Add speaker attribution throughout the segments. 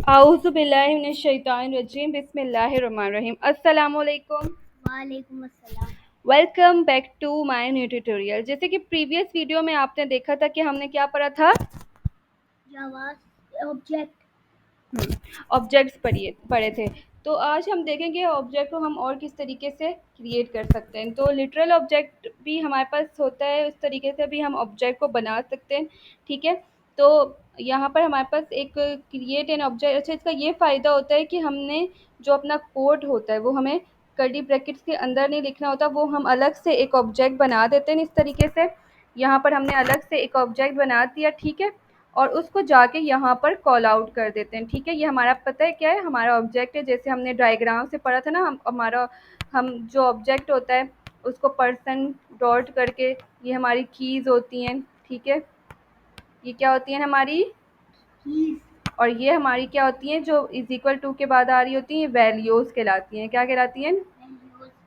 Speaker 1: आऊज़ु बिल्लाहि मिनश शैतानिर रजीम बिस्मिल्लाहिर रहमानिर रहीम। अस्सलामु अलैकुम।
Speaker 2: वालेकुम अस्सलाम।
Speaker 1: Welcome back to my new tutorial. जैसे कि प्रीवियस वीडियो में आपने देखा था कि हमने क्या पढ़ा था,
Speaker 2: जावा ऑब्जेक्ट।
Speaker 1: ऑब्जेक्ट्स पढ़े थे। तो आज हम देखेंगे ऑब्जेक्ट को हम और किस तरीके से क्रिएट कर सकते हैं। तो लिटरल ऑब्जेक्ट भी हमारे पास होता है, उस तरीके से भी हम ऑब्जेक्ट को बना सकते हैं। ठीक है, तो यहाँ पर हमारे पास एक क्रिएट एन ऑब्जेक्ट। अच्छा, इसका ये फ़ायदा होता है कि हमने जो अपना कोड होता है वो हमें कर्ली ब्रैकेट्स के अंदर नहीं लिखना होता, वो हम अलग से एक ऑब्जेक्ट बना देते हैं। इस तरीके से यहाँ पर हमने अलग से एक ऑब्जेक्ट बना दिया, ठीक है, और उसको जाके यहाँ पर कॉल आउट कर देते हैं। ठीक है, ये हमारा पता है क्या है, हमारा ऑब्जेक्ट है। जैसे हमने डायग्राम से पढ़ा था ना, हम जो ऑब्जेक्ट होता है उसको पर्सन डॉट करके, ये हमारी कीज़ होती हैं। ठीक है, ये क्या होती हैं हमारी
Speaker 2: कीज।
Speaker 1: और ये हमारी क्या होती हैं, जो इज इक्वल टू के बाद आ रही होती हैं, वैल्यूज़ कहलाती हैं। क्या कहलाती हैं?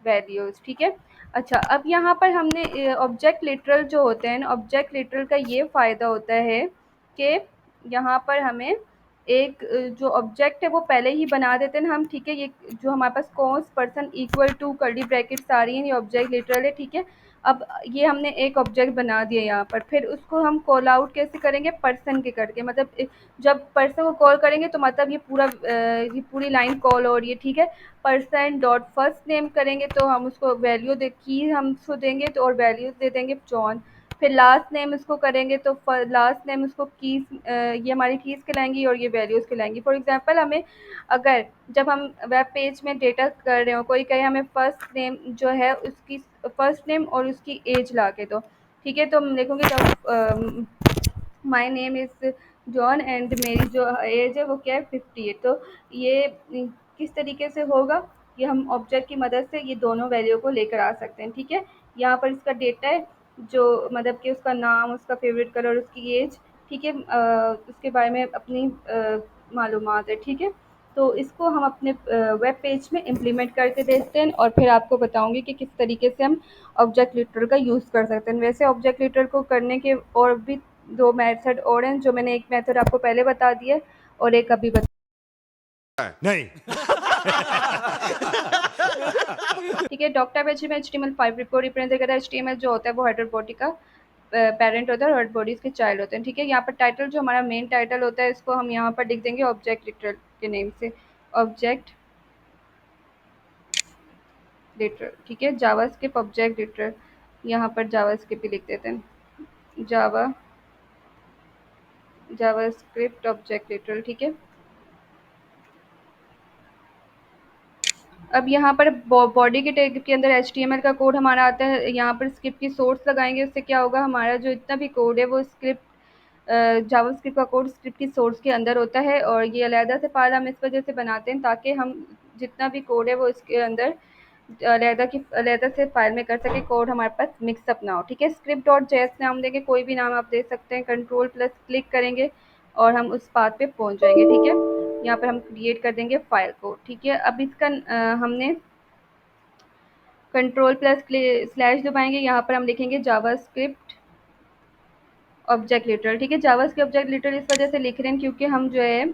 Speaker 1: वैल्यूज़। ठीक है, अच्छा, अब यहाँ पर हमने ऑब्जेक्ट लिटरल जो होते हैं, ऑब्जेक्ट लिटरल का ये फ़ायदा होता है कि यहाँ पर हमें एक जो ऑब्जेक्ट है वो पहले ही बना देते हैं हम। ठीक है, ये जो हमारे पास कॉन्स पर्सन इक्वल टू कर्ली ब्रैकेट्स आ रही हैं, ये ऑब्जेक्ट लिटरल है। ठीक है, अब ये हमने एक ऑब्जेक्ट बना दिया यहाँ पर, फिर उसको हम कॉल आउट कैसे करेंगे, पर्सन के करके। मतलब जब पर्सन को कॉल करेंगे तो मतलब ये पूरी लाइन कॉल हो रही है। ठीक है, पर्सन डॉट फर्स्ट नेम करेंगे तो हम उसको वैल्यू दे की हम उसको देंगे, तो और वैल्यूज़ दे देंगे जॉन। फिर लास्ट नेम इसको करेंगे तो लास्ट नेम उसको कीज़, ये हमारी कीज़ कहलाएंगी और ये वैल्यूज़ कहलाएंगी। फॉर एग्जांपल, हमें अगर जब हम वेब पेज में डेटा कर रहे हो, कोई कहे हमें फ़र्स्ट नेम जो है उसकी फ़र्स्ट नेम और उसकी एज ला के दो। ठीक है, तो हम लिखूँगी जब my name is John and मेरी जो एज है वो क्या है, 58। तो ये किस तरीके से होगा, ये हम ऑब्जेक्ट की मदद से ये दोनों वैल्यू को लेकर आ सकते हैं। ठीक है, यहाँ पर इसका डेटा है, जो मतलब कि उसका नाम, उसका फेवरेट कलर, उसकी एज। ठीक है, उसके बारे में अपनी मालूमात है। ठीक है, तो इसको हम अपने वेब पेज में इम्प्लीमेंट करके देखते हैं और फिर आपको बताऊंगी कि किस तरीके से हम ऑब्जेक्ट लिटरल का यूज़ कर सकते हैं। वैसे ऑब्जेक्ट लिटरल को करने के और भी दो मेथड और हैं, जो मैंने एक मेथड आपको पहले बता दिया है और एक अभी बता
Speaker 3: नहीं।
Speaker 1: ठीक है, डॉक्टर पेज में HTML5 को रिप्रेजेंट करता है। HTML जो होता है वो हेडर बॉडी का पेरेंट होता है और हेड बॉडी इसके चाइल्ड होते हैं। ठीक है, यहाँ पर टाइटल जो हमारा मेन टाइटल होता है, इसको हम यहाँ पर लिख देंगे ऑब्जेक्ट लिटरल के नेम से, ऑब्जेक्ट लिटरल। ठीक है, जावास्क्रिप्ट ऑब्जेक्ट लिटरल, यहाँ पर जावास्क्रिप्ट ही लिख देते हैं, जावास्क्रिप्ट ऑब्जेक्ट लिटरल। ठीक है, अब यहाँ पर बॉडी के टैग के अंदर HTML का कोड हमारा आता है। यहाँ पर स्क्रिप्ट की सोर्स लगाएंगे, उससे क्या होगा, हमारा जो इतना भी कोड है वो स्क्रिप्ट जावास्क्रिप्ट का कोड स्क्रिप्ट की सोर्स के अंदर होता है। और ये अलहदा से फाइल हम इस वजह से बनाते हैं ताकि हम जितना भी कोड है वो इसके अंदर अलहदा से फाइल में कर सके, कोड हमारे पास मिक्सअप ना हो। ठीक है, स्क्रिप्ट डॉट जेएस नाम देंगे, कोई भी नाम आप दे सकते हैं। कंट्रोल प्लस क्लिक करेंगे और हम उस पाथ पे पहुंच जाएंगे। ठीक है, यहाँ पर हम क्रिएट कर देंगे फाइल को। ठीक है, अब इसका हमने कंट्रोल प्लस स्लैश दबाएंगे, यहाँ पर हम लिखेंगे जावास्क्रिप्ट ऑब्जेक्ट लिटरल। ठीक है, जावास्क्रिप्ट ऑब्जेक्ट लिटरल इस वजह से लिख रहे हैं क्योंकि हम जो है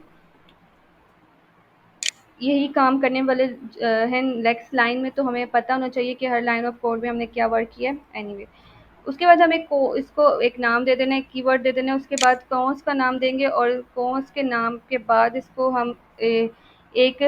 Speaker 1: यही काम करने वाले हैं नेक्स्ट लाइन में, तो हमें पता होना चाहिए कि हर लाइन ऑफ कोड में हमने क्या वर्क किया है। एनीवे, उसके बाद हम इसको एक नाम दे देना है, एक कीवर्ड दे देना है, उसके बाद कॉन्स का नाम देंगे और कॉन्स के नाम के बाद इसको हम एक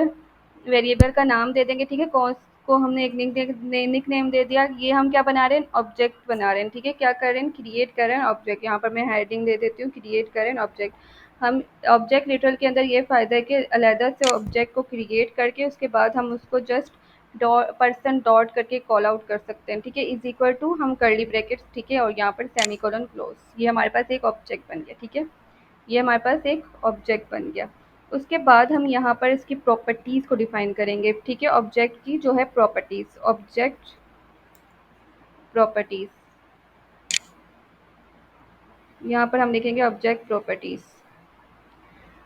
Speaker 1: वेरिएबल का नाम दे देंगे। ठीक है, कॉन्स को हमने एक निक नेम दे दिया। ये हम क्या बना रहे हैं, ऑब्जेक्ट बना रहे हैं। ठीक है, क्या कर रहे हैं, क्रिएट कर रहे हैं ऑब्जेक्ट। यहाँ पर मैं हेडिंग दे देती हूँ, क्रिएट कर रहे हैं ऑब्जेक्ट। हम ऑब्जेक्ट लिटरल के अंदर ये फ़ायदा है कि अलहदा से ऑब्जेक्ट को क्रिएट करके उसके बाद हम उसको जस्ट पर्सन डॉट करके कॉल आउट कर सकते हैं। ठीक है, इज इक्वल टू हम कर्ली ब्रैकेट्स, ठीक है, और यहाँ पर सेमीकोलन क्लोज, ये हमारे पास एक ऑब्जेक्ट बन गया। ठीक है, ये हमारे पास एक ऑब्जेक्ट बन गया। उसके बाद हम यहाँ पर इसकी प्रॉपर्टीज़ को डिफाइन करेंगे। ठीक है, ऑब्जेक्ट की जो है प्रॉपर्टीज़, ऑब्जेक्ट प्रॉपर्टीज़, यहाँ पर हम लिखेंगे ऑब्जेक्ट प्रॉपर्टीज़।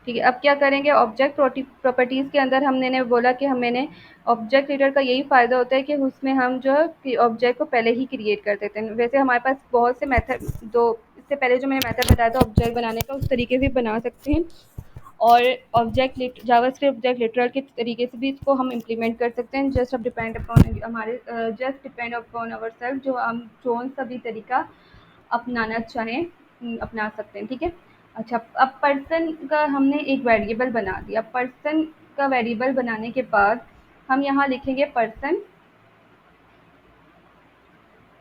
Speaker 1: ठीक है, अब क्या करेंगे, ऑब्जेक्ट प्रॉपर्टीज़ के अंदर हमने बोला कि मैंने ऑब्जेक्ट रीडर का यही फ़ायदा होता है कि उसमें हम जो है कि ऑब्जेक्ट को पहले ही क्रिएट कर देते हैं। वैसे हमारे पास बहुत से मेथड, दो इससे पहले जो मैंने मेथड बताया था ऑब्जेक्ट बनाने का, उस तरीके से बना सकते हैं। और ऑब्जेक्ट जावास्क्रिप्ट ऑब्जेक्ट लिटरल के तरीके से भी इसको हम इम्प्लीमेंट कर सकते हैं। जस्ट डिपेंड अपॉन हमारे just depend upon our self, जो हम कौन सा भी तरीका अपनाना चाहें अपना सकते हैं, ठीक है। अच्छा, अब पर्सन का हमने एक वेरिएबल बना दिया। पर्सन का वेरिएबल बनाने के बाद हम यहाँ लिखेंगे पर्सन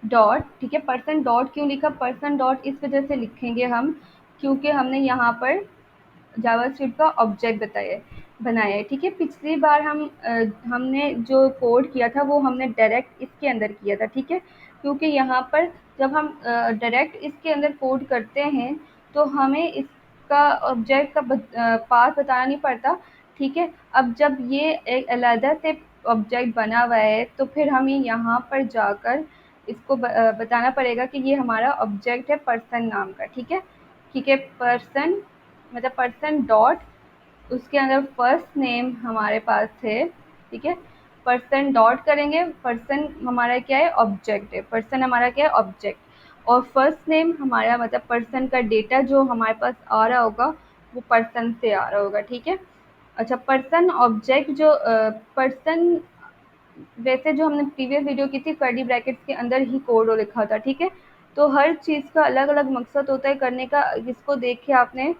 Speaker 1: डॉट, ठीक है। पर्सन डॉट क्यों लिखा? पर्सन डॉट इस वजह से लिखेंगे हम क्योंकि हमने यहाँ पर जावास्क्रिप्ट का ऑब्जेक्ट बनाया है, ठीक है। पिछली बार हमने जो कोड किया था वो हमने डायरेक्ट इसके अंदर किया था, ठीक है। क्योंकि यहाँ पर जब हम डायरेक्ट इसके अंदर कोड करते हैं तो हमें इसका ऑब्जेक्ट का पाथ बताना नहीं पड़ता, ठीक है। अब जब ये एक अलग से ऑब्जेक्ट बना हुआ है तो फिर हमें यहाँ पर जाकर इसको बताना पड़ेगा कि ये हमारा ऑब्जेक्ट है पर्सन नाम का, ठीक है। ठीक है, पर्सन मतलब पर्सन डॉट, उसके अंदर फर्स्ट नेम हमारे पास है, ठीक है। पर्सन डॉट करेंगे, पर्सन हमारा क्या है? ऑब्जेक्ट है। पर्सन हमारा क्या है? ऑब्जेक्ट। और फर्स्ट नेम हमारा मतलब पर्सन का डेटा जो हमारे पास आ रहा होगा वो पर्सन से आ रहा होगा, ठीक है। अच्छा, पर्सन ऑब्जेक्ट जो पर्सन, वैसे जो हमने प्रीवियस वीडियो की थी कर्ली ब्रैकेट्स के अंदर ही कोड लिखा था, ठीक है। तो हर चीज़ का अलग अलग मकसद होता है करने का। जिसको देख के आपने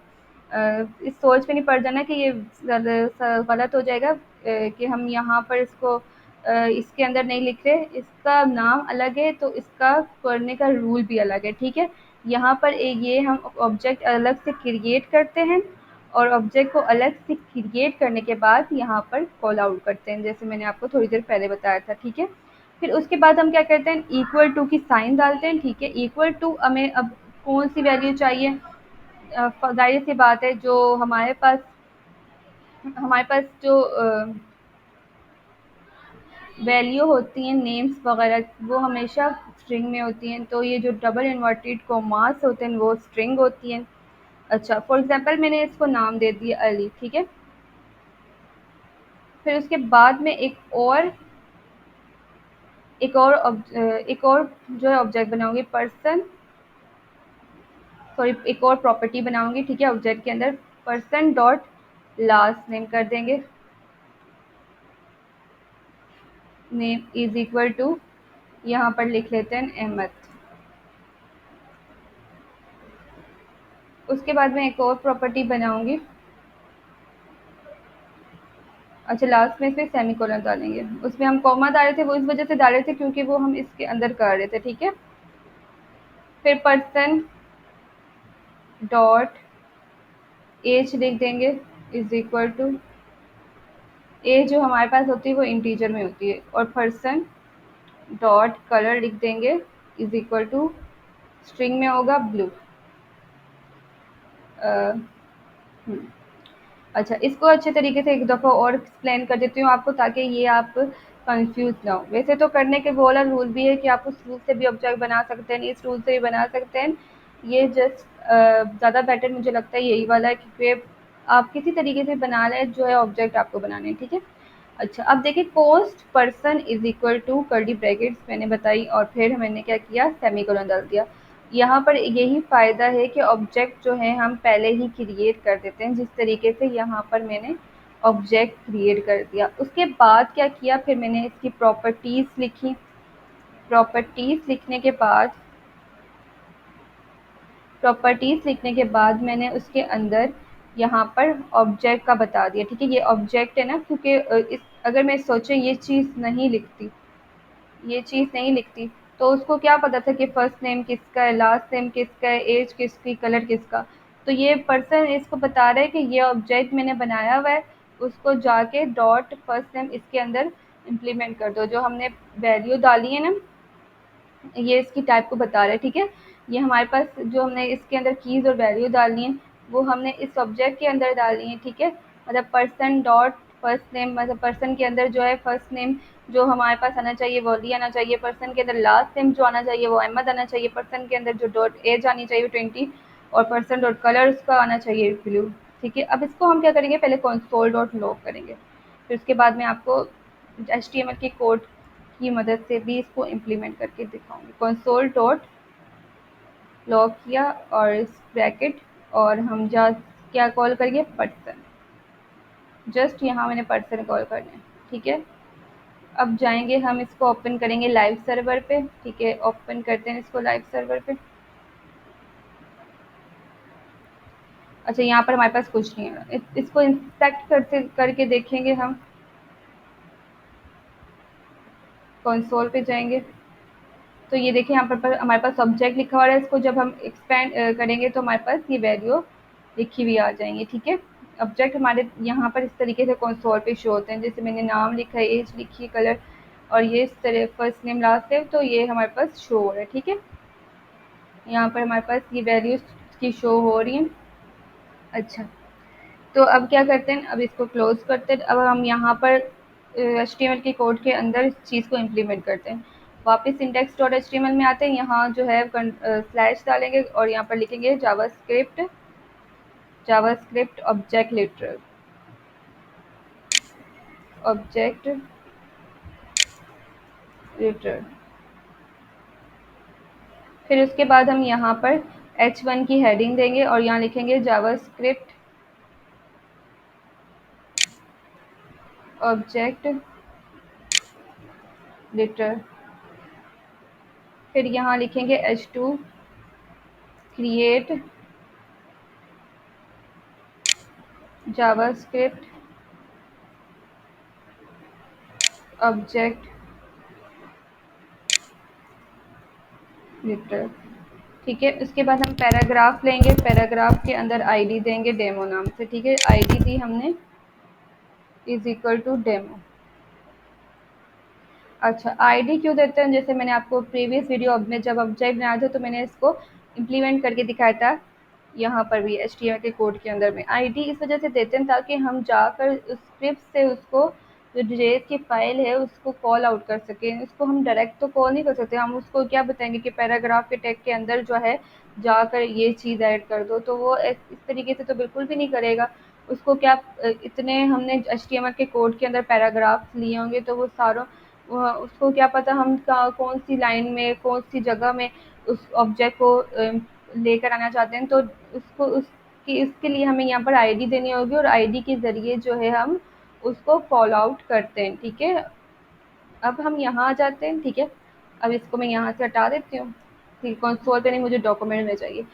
Speaker 1: इस सोच में नहीं पड़ जाना कि ये गलत हो जाएगा कि हम यहाँ पर इसको इसके अंदर नहीं लिख रहे। इसका नाम अलग है तो इसका करने का रूल भी अलग है, ठीक है। यहाँ पर ये हम ऑब्जेक्ट अलग से क्रिएट करते हैं और ऑब्जेक्ट को अलग से क्रिएट करने के बाद यहाँ पर कॉल आउट करते हैं, जैसे मैंने आपको थोड़ी देर पहले बताया था, ठीक है। फिर उसके बाद हम क्या करते हैं? इक्वल टू की साइन डालते हैं, ठीक है। इक्वल टू हमें अब कौन सी वैल्यू चाहिए? जाहिर सी बात है जो हमारे पास जो वैल्यू होती हैं नेम्स वगैरह वो हमेशा स्ट्रिंग में होती हैं, तो ये जो डबल इन्वर्टेड कॉमास होते हैं वो स्ट्रिंग होती हैं। अच्छा, फॉर एग्जांपल मैंने इसको नाम दे दिया अली, ठीक है। फिर उसके बाद में एक और जो है ऑब्जेक्ट बनाऊंगी पर्सन, सॉरी एक और प्रॉपर्टी बनाऊंगी, ठीक है। ऑब्जेक्ट के अंदर पर्सन डॉट लास्ट नेम कर देंगे, नेम इज इक्वल टू, यहाँ पर लिख लेते हैं अहमद। उसके बाद मैं एक और प्रॉपर्टी बनाऊंगी। अच्छा, लास्ट में इसमें सेमीकोलन डालेंगे। उसमें हम कॉमा डाल रहे थे, वो इस वजह से डाल रहे थे क्योंकि वो हम इसके अंदर कर रहे थे, ठीक है। फिर पर्सन डॉट एज लिख देंगे इज इक्वल टू, एज जो हमारे पास होती है वो इंटीजर में होती है। और पर्सन डॉट कलर लिख देंगे इज इक्वल टू, स्ट्रिंग में होगा ब्लू। अच्छा, इसको अच्छे तरीके से एक दफ़ा और एक्सप्लेन कर देती हूँ आपको ताकि ये आप कंफ्यूज ना हो। वैसे तो करने के वो वाला रूल भी है कि आप उस रूल से भी ऑब्जेक्ट बना सकते हैं, इस रूल से भी बना सकते हैं। ये जस्ट ज़्यादा बेटर मुझे लगता है यही वाला है, क्योंकि आप किसी तरीके से बना लें जो है ऑब्जेक्ट आपको बनाने हैं, ठीक है। अच्छा, अब देखिए cost person is equal to curly brackets मैंने बताई और फिर मैंने क्या किया? सेमीकोलन डाल दिया। यहाँ पर यही फ़ायदा है कि ऑब्जेक्ट जो है हम पहले ही क्रिएट कर देते हैं, जिस तरीके से यहाँ पर मैंने ऑब्जेक्ट क्रिएट कर दिया। उसके बाद क्या किया? फिर मैंने इसकी प्रॉपर्टीज़ लिखी। प्रॉपर्टीज़ लिखने के बाद मैंने उसके अंदर यहाँ पर ऑब्जेक्ट का बता दिया, ठीक है। ये ऑब्जेक्ट है ना, क्योंकि अगर मैं सोचें ये चीज़ नहीं लिखती तो उसको क्या पता था कि फर्स्ट नेम किसका है, लास्ट नेम किसका है, एज किसकी, कलर किसका। तो ये पर्सन इसको बता रहा है कि ये ऑब्जेक्ट मैंने बनाया हुआ है, उसको जाके डॉट फर्स्ट नेम इसके अंदर इम्प्लीमेंट कर दो। जो हमने वैल्यू डाली है ना, ये इसकी टाइप को बता रहा है, ठीक है। ये हमारे पास जो हमने इसके अंदर कीज़ और वैल्यू डालनी है वो हमने इस ऑब्जेक्ट के अंदर डालनी है, ठीक है। मतलब पर्सन डॉट फर्स्ट नेम, मतलब पर्सन के अंदर जो है फर्स्ट नेम जो हमारे पास आना चाहिए वो अली आना चाहिए, पर्सन के अंदर लास्ट नेम जो आना चाहिए वो अहमद आना चाहिए, पर्सन के अंदर जो डॉट एज आनी चाहिए वो 20, और पर्सन डॉट कलर उसका आना चाहिए ब्लू, ठीक है। अब इसको हम क्या करेंगे? पहले कंसोल डॉट लॉग करेंगे, फिर उसके बाद में आपको HTML की कोड की मदद से भी इसको इम्प्लीमेंट करके दिखाऊंगी। कंसोल डॉट लॉग किया और इस ब्रैकेट, और हम क्या कॉल करेंगे? पर्सन। जस्ट यहाँ मैंने पर्सन कॉल करना है, ठीक है। अब जाएंगे हम इसको ओपन करेंगे लाइव सर्वर पे, ठीक है। ओपन करते हैं इसको लाइव सर्वर पे। अच्छा, यहाँ पर हमारे पास कुछ नहीं है, इसको इंस्पेक्ट करके देखेंगे हम। कंसोल पे जाएंगे तो ये देखिए यहाँ पर हमारे पास सब्जेक्ट लिखा हुआ है। इसको जब हम एक्सपेंड करेंगे तो हमारे पास ये वैल्यू लिखी हुई आ जाएंगी, ठीक है। ऑब्जेक्ट हमारे यहाँ पर इस तरीके से कंसोल पे शो होते हैं, जैसे मैंने नाम लिखा है, एज लिखी है, कलर, और ये इस तरह फर्स्ट नेम लास्ट नेम, तो ये हमारे पास शो हो रहा है, ठीक है। यहाँ पर हमारे पास ये वैल्यूज की शो हो रही हैं। अच्छा, तो अब क्या करते हैं, अब इसको क्लोज करते हैं। अब हम यहाँ पर HTML के कोड के अंदर इस चीज़ को इम्प्लीमेंट करते हैं। वापस index.html में आते हैं, यहाँ जो है स्लैश डालेंगे और यहाँ पर लिखेंगे JavaScript object literal, object literal. फिर उसके बाद हम यहाँ पर H1 की हेडिंग देंगे और यहाँ लिखेंगे जावास्क्रिप्ट ऑब्जेक्ट लिटरल। फिर यहाँ लिखेंगे H2 create JavaScript object literal, ठीक है। उसके बाद हम पैराग्राफ लेंगे, पैराग्राफ के अंदर आईडी देंगे डेमो नाम से, ठीक है। आईडी दी हमने इज इक्वल टू डेमो। अच्छा, आईडी क्यों देते हैं, जैसे मैंने आपको प्रीवियस वीडियो में जब ऑब्जेक्ट बनाया था तो मैंने इसको इम्प्लीमेंट करके दिखाया था। यहाँ पर भी HTML के कोड के अंदर में आईडी इस वजह से देते हैं ताकि हम जाकर उस स्क्रिप्ट से उसको जो जेएस की फाइल है उसको कॉल आउट कर सकें। इसको हम डायरेक्ट तो कॉल नहीं कर सकते, हम उसको क्या बताएंगे कि पैराग्राफ के टैग के अंदर जो है जाकर ये चीज़ ऐड कर दो, तो वो इस तरीके से तो बिल्कुल भी नहीं करेगा। उसको क्या इतने हमने HTML के कोड के अंदर पैराग्राफ लिए होंगे तो वो सारों उसको क्या पता हम कौन सी लाइन में कौन सी जगह में उस ऑब्जेक्ट को लेकर आना चाहते हैं, तो उसको उसकी इसके लिए हमें यहाँ पर आईडी देनी होगी और आईडी के ज़रिए जो है हम उसको कॉल आउट करते हैं, ठीक है। अब हम यहाँ आ जाते हैं, ठीक है। अब इसको मैं यहाँ से हटा देती हूँ, ठीक, कंसोल पे नहीं, मुझे डॉक्यूमेंट में चाहिए।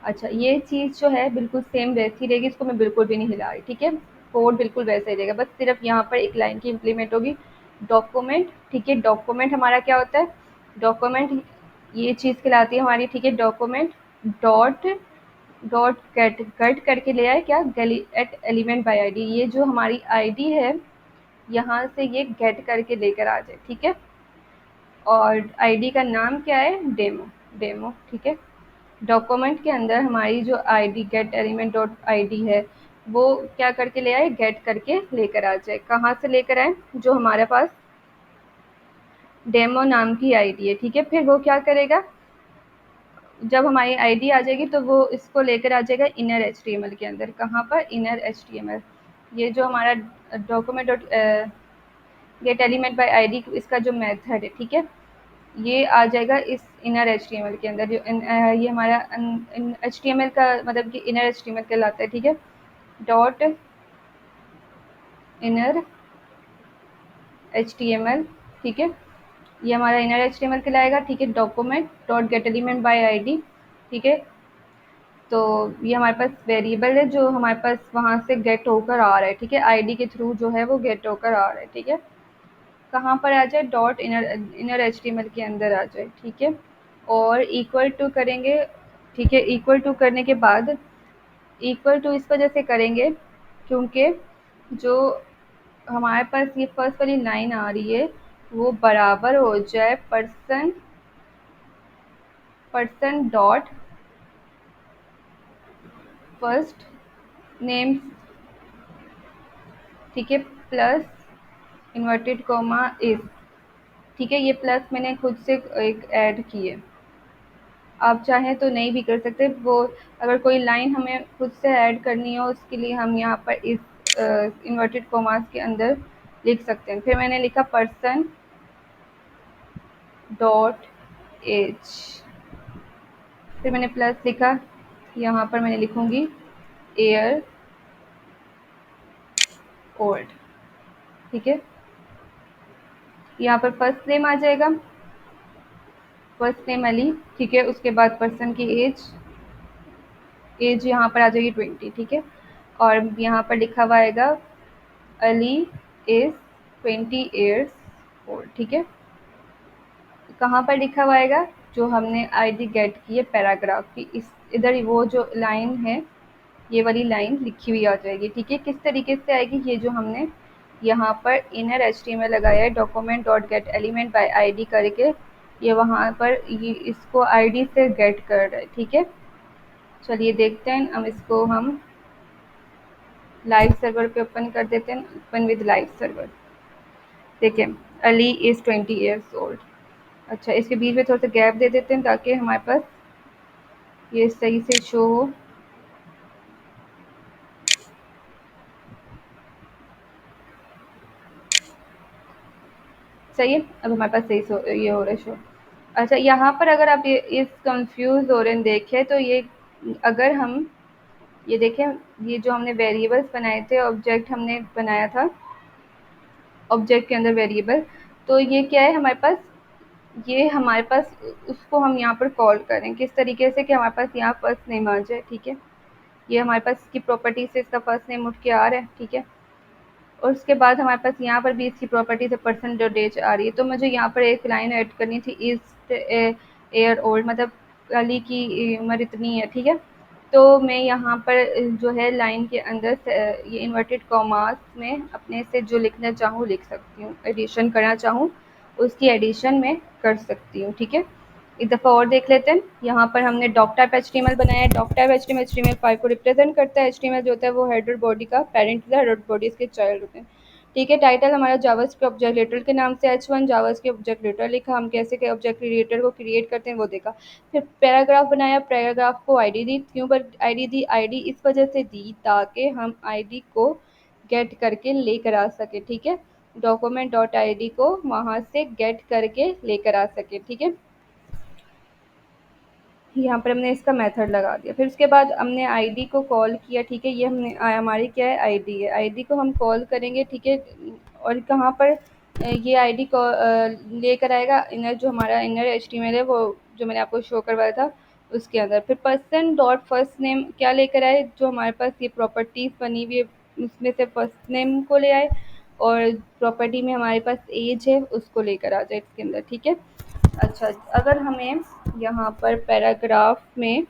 Speaker 1: अच्छा, ये चीज़ जो है बिल्कुल सेम वैसी रहेगी, इसको मैं बिल्कुल भी नहीं हिला रही, ठीक है। कोड बिल्कुल वैसा ही रहेगा, बस सिर्फ यहाँ पर एक लाइन की इम्प्लीमेंट होगी, डॉक्यूमेंट, ठीक है। डॉक्यूमेंट हमारा क्या होता है, डॉक्यूमेंट ये चीज़ कहलाती है हमारी, ठीक है। डॉक्यूमेंट डॉट डॉट गेट करके ले आए क्या, एट एलिमेंट बाय आईडी, ये जो हमारी आईडी है यहाँ से ये गेट करके लेकर आ जाए, ठीक है। और आईडी का नाम क्या है, डेमो, डेमो, ठीक है। डॉक्यूमेंट के अंदर हमारी जो ID gate element dot ID है वो क्या करके ले आए, गेट करके लेकर आ जाए। कहाँ से लेकर आए, जो हमारे पास डेमो नाम की आईडी है, ठीक है। फिर वो क्या करेगा, जब हमारी आईडी आ जाएगी तो वो इसको लेकर आ जाएगा इनर HTML के अंदर। कहाँ पर, इनर HTML। ये जो हमारा document dot gate element bye ID इसका जो मेथड है, ठीक है, ये आ जाएगा इस इनर HTML के अंदर। जो ये हमारा HTML का मतलब कि इनर HTML कहलाता है, ठीक है। डॉट इनर HTML, ठीक है, ये हमारा इनर HTML कहलाएगा, ठीक है। Document dot gate element bye ID, ठीक है। तो ये हमारे पास वेरिएबल है जो हमारे पास वहाँ से गेट होकर आ रहा है, ठीक है। आईडी के थ्रू जो है वो गेट होकर आ रहा है, ठीक है। कहाँ पर आ जाए, डॉट इनर HTML के अंदर आ जाए, ठीक है। और इक्वल टू करेंगे, ठीक है। इक्वल टू करने के बाद, इक्वल टू इस वजह से करेंगे क्योंकि जो हमारे पास ये फर्स्ट वाली लाइन आ रही है वो बराबर हो जाए पर्सन डॉट फर्स्ट नेम, ठीक है, प्लस इन्वर्टेड कॉमा इज, ठीक है। ये प्लस मैंने खुद से एक ऐड की है, आप चाहें तो नहीं भी कर सकते। वो अगर कोई लाइन हमें खुद से ऐड करनी हो उसके लिए हम यहाँ पर इस इन्वर्टेड कॉमास के अंदर लिख सकते हैं। फिर मैंने लिखा पर्सन डॉट एज, फिर मैंने प्लस लिखा, यहाँ पर मैंने लिखूँगी एयर ओल्ड। ठीक है, यहाँ पर फर्स्ट नेम आ जाएगा, फर्स्ट नेम अली। ठीक है, उसके बाद पर्सन की एज यहाँ पर आ जाएगी 20। ठीक है, और यहाँ पर लिखा हुआ आएगा अली इज़ 20 ईयर्स ओल्ड। ठीक है, कहाँ पर लिखा हुआ आएगा, जो हमने आईडी गेट की है पैराग्राफ की, इस इधर वो जो लाइन है, ये वाली लाइन लिखी हुई आ जाएगी। ठीक है, किस तरीके से आएगी, ये जो हमने यहाँ पर इनर HTML लगाया है document dot gate element bye ID करके, ये वहाँ पर ये इसको आईडी से गेट कर रहा है। ठीक है, चलिए देखते हैं। अब इसको हम लाइव सर्वर पे ओपन कर देते हैं, ओपन विद लाइव सर्वर। देखिए, अली इज़ 20 ईयर्स ओल्ड। अच्छा, इसके बीच में थोड़ा सा गैप दे देते हैं ताकि हमारे पास ये सही से शो हो। सही है, अब हमारे पास सही ये हो रहा है शो। अच्छा, यहाँ पर अगर आप ये इस कंफ्यूज हो रहे हैं देखें, तो ये अगर हम ये देखें, ये जो हमने वेरिएबल्स बनाए थे, ऑब्जेक्ट हमने बनाया था, ऑब्जेक्ट के अंदर वेरिएबल, तो ये क्या है हमारे पास, ये हमारे पास उसको हम यहाँ पर कॉल करें किस तरीके से कि हमारे पास यहाँ फर्स्ट नेम आ जाए। ठीक है, ये हमारे पास इसकी प्रॉपर्टी से इसका फर्स्ट नेम उठ के आ रहा है। ठीक है, और उसके बाद हमारे पास यहाँ पर भी इसकी प्रॉपर्टी से पर्सन डॉट एज आ रही है। तो मुझे यहाँ पर एक लाइन ऐड करनी थी, इज़ ईयर ओल्ड, मतलब अली की उम्र इतनी है। ठीक है, तो मैं यहाँ पर जो है लाइन के अंदर ये इन्वर्टेड कॉमास में अपने से जो लिखना चाहूँ लिख सकती हूँ, एडिशन करना चाहूँ उसकी एडिशन में कर सकती हूँ। ठीक है, एक दफ़ा और देख लेते हैं। यहाँ पर हमने डॉक टाइप HTML बनाया है। डॉक टाइप HTML5 को रिप्रेजेंट करता है। HTML जो होता है वो हेडर बॉडी का पेरेंट होता है, हेडर बॉडी इसके चाइल्ड होते हैं। ठीक है, टाइटल हमारा जावास्क्रिप्ट ऑब्जेक्ट लेटर के नाम से H1 जावास्क्रिप्ट ऑब्जेक्ट लेटर लिखा, हम कैसे के ऑब्जेक्ट लेटर को क्रिएट करते हैं वो देखा। फिर पैराग्राफ बनाया, पैराग्राफ को आईडी दी। क्यों पर आईडी दी, आईडी इस वजह से दी ताकि हम आईडी को गेट करके लेकर आ सके। ठीक है, डॉक्यूमेंट डॉट आईडी को वहाँ से गेट करके लेकर आ सके। ठीक है, यहाँ पर हमने इसका मेथड लगा दिया। फिर उसके बाद हमने आईडी को कॉल किया। ठीक है, ये हमने हमारी क्या है, आईडी है, आईडी को हम कॉल करेंगे। ठीक है, और कहाँ पर ये आईडी को लेकर आएगा, इनर जो हमारा इनर HTML है वो जो मैंने आपको शो करवाया था उसके अंदर। फिर पर्सन डॉट फर्स्ट नेम क्या लेकर आए, जो हमारे पास ये प्रॉपर्टीज़ बनी हुई है उसमें से फर्स्ट नेम को ले आए, और प्रॉपर्टी में हमारे पास एज है उसको लेकर आ जाए इसके अंदर। ठीक है, अच्छा, अगर हमें यहाँ पर पैराग्राफ में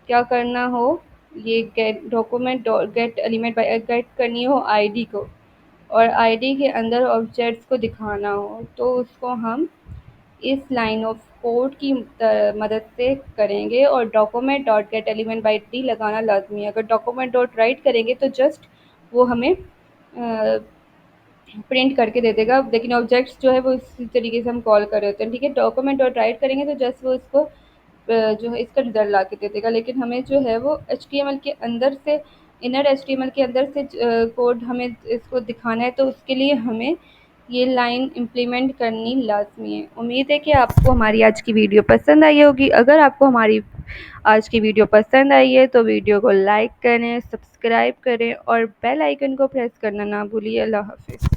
Speaker 1: क्या करना हो, ये get document get element by get करनी हो आईडी को, और आईडी के अंदर ऑब्जेक्ट्स को दिखाना हो, तो उसको हम इस लाइन ऑफ कोड की मदद से करेंगे। और document dot gate element bye D लगाना लाजमी है। अगर डॉक्यूमेंट डॉट राइट करेंगे तो जस्ट वो हमें प्रिंट करके दे देगा, लेकिन ऑब्जेक्ट्स जो है वो इसी तरीके से हम कॉल कर रहे होते हैं। ठीक है, डॉक्यूमेंट डॉट राइट करेंगे तो जस्ट वो इसको जो है इसका रिजल्ट ला के दे देगा, लेकिन हमें जो है वो HTML के अंदर से, इनर HTML के अंदर से कोड हमें इसको दिखाना है, तो उसके लिए हमें ये लाइन इम्प्लीमेंट करनी लाजमी है। उम्मीद है कि आपको हमारी आज की वीडियो पसंद आई होगी। अगर आपको हमारी आज की वीडियो पसंद आई है तो वीडियो को लाइक करें, सब्सक्राइब करें और बेल आइकन को प्रेस करना ना भूलिए। अल्लाह हाफिज़।